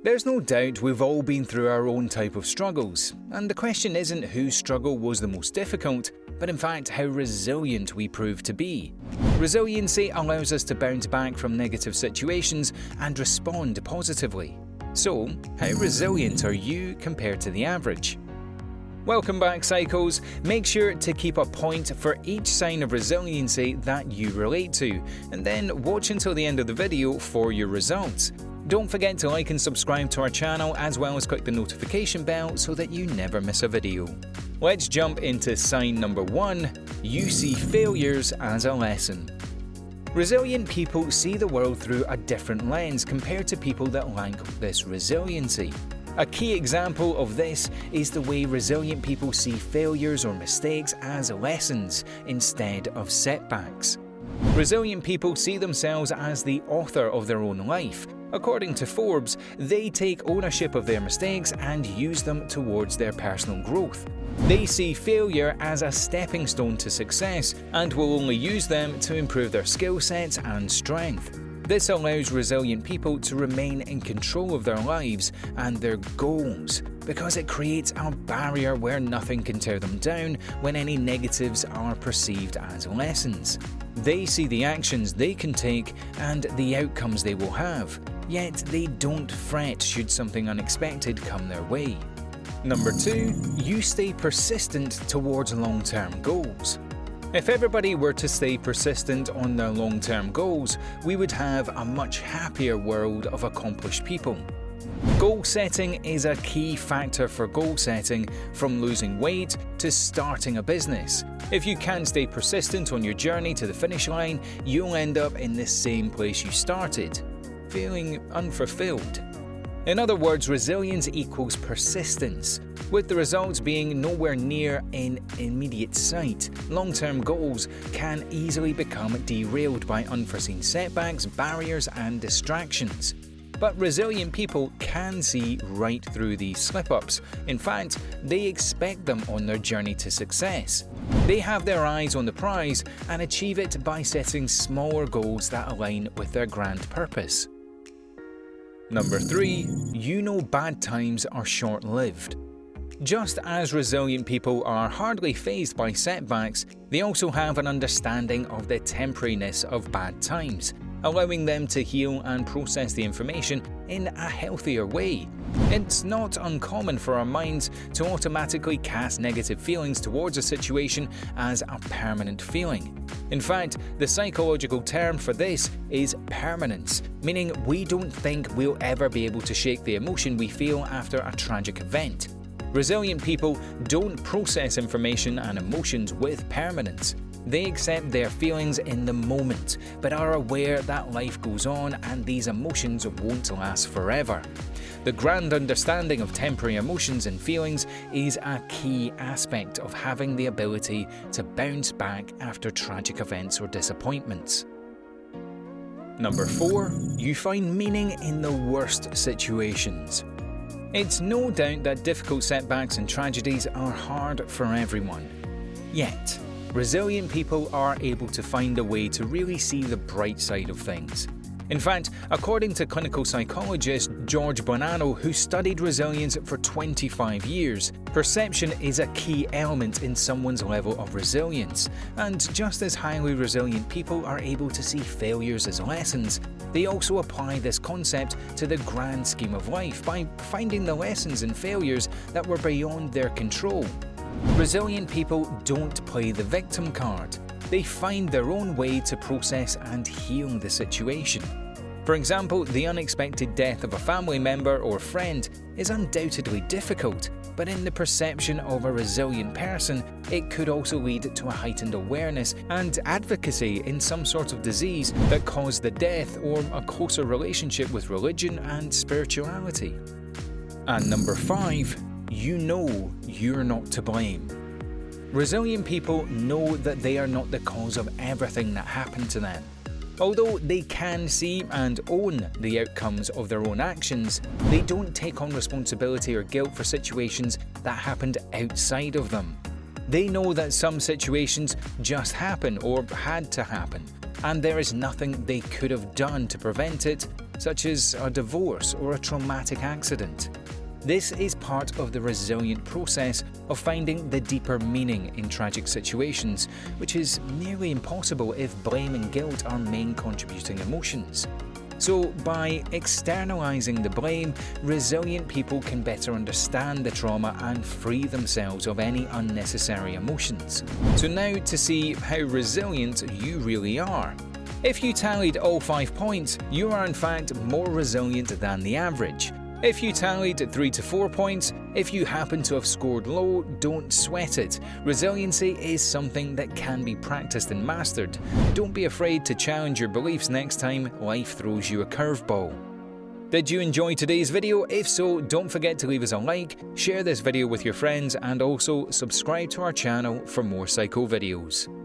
There's no doubt we've all been through our own type of struggles, and the question isn't whose struggle was the most difficult, but in fact how resilient we prove to be. Resiliency allows us to bounce back from negative situations and respond positively. So, how resilient are you compared to the average? Welcome back, Psychos. Make sure to keep a point for each sign of resiliency that you relate to, and then watch until the end of the video for your results. Don't forget to like and subscribe to our channel, as well as click the notification bell so that you never miss a video. Let's jump into sign number 1. You see failures as a lesson. Resilient people see the world through a different lens compared to people that lack this resiliency. A key example of this is the way resilient people see failures or mistakes as lessons instead of setbacks. Resilient people see themselves as the author of their own life. According to Forbes, they take ownership of their mistakes and use them towards their personal growth. They see failure as a stepping stone to success and will only use them to improve their skill sets and strength. This allows resilient people to remain in control of their lives and their goals, because it creates a barrier where nothing can tear them down when any negatives are perceived as lessons. They see the actions they can take and the outcomes they will have, yet they don't fret should something unexpected come their way. Number 2. You stay persistent towards long-term goals. If everybody were to stay persistent on their long-term goals, we would have a much happier world of accomplished people. Goal setting is a key factor for goal setting, from losing weight to starting a business. If you can't stay persistent on your journey to the finish line, you'll end up in the same place you started, feeling unfulfilled. In other words, resilience equals persistence, with the results being nowhere near in immediate sight. Long-term goals can easily become derailed by unforeseen setbacks, barriers, and distractions. But resilient people can see right through these slip-ups. In fact, they expect them on their journey to success. They have their eyes on the prize and achieve it by setting smaller goals that align with their grand purpose. Number 3. You know bad times are short-lived. Just as resilient people are hardly fazed by setbacks, they also have an understanding of the temporariness of bad times, allowing them to heal and process the information in a healthier way. It's not uncommon for our minds to automatically cast negative feelings towards a situation as a permanent feeling. In fact, the psychological term for this is permanence, meaning we don't think we'll ever be able to shake the emotion we feel after a tragic event. Resilient people don't process information and emotions with permanence. They accept their feelings in the moment, but are aware that life goes on and these emotions won't last forever. The grand understanding of temporary emotions and feelings is a key aspect of having the ability to bounce back after tragic events or disappointments. Number 4. You find meaning in the worst situations. It's no doubt that difficult setbacks and tragedies are hard for everyone. Yet, resilient people are able to find a way to really see the bright side of things. In fact, according to clinical psychologist George Bonanno, who studied resilience for 25 years, perception is a key element in someone's level of resilience. And just as highly resilient people are able to see failures as lessons, they also apply this concept to the grand scheme of life by finding the lessons in failures that were beyond their control. Resilient people don't play the victim card. They find their own way to process and heal the situation. For example, the unexpected death of a family member or friend is undoubtedly difficult, but in the perception of a resilient person, it could also lead to a heightened awareness and advocacy in some sort of disease that caused the death, or a closer relationship with religion and spirituality. And number 5. You know you're not to blame. Resilient people know that they are not the cause of everything that happened to them. Although they can see and own the outcomes of their own actions, they don't take on responsibility or guilt for situations that happened outside of them. They know that some situations just happen or had to happen, and there is nothing they could have done to prevent it such as a divorce or a traumatic accident. This is part of the resilient process of finding the deeper meaning in tragic situations, which is nearly impossible if blame and guilt are main contributing emotions. So, by externalizing the blame, resilient people can better understand the trauma and free themselves of any unnecessary emotions. So now to see how resilient you really are. If you tallied all 5 points, you are in fact more resilient than the average. If you tallied 3 to 4 points, if you happen to have scored low, don't sweat it. Resiliency is something that can be practiced and mastered. Don't be afraid to challenge your beliefs next time life throws you a curveball. Did you enjoy today's video? If so, don't forget to leave us a like, share this video with your friends, and also subscribe to our channel for more PSYCH-O videos.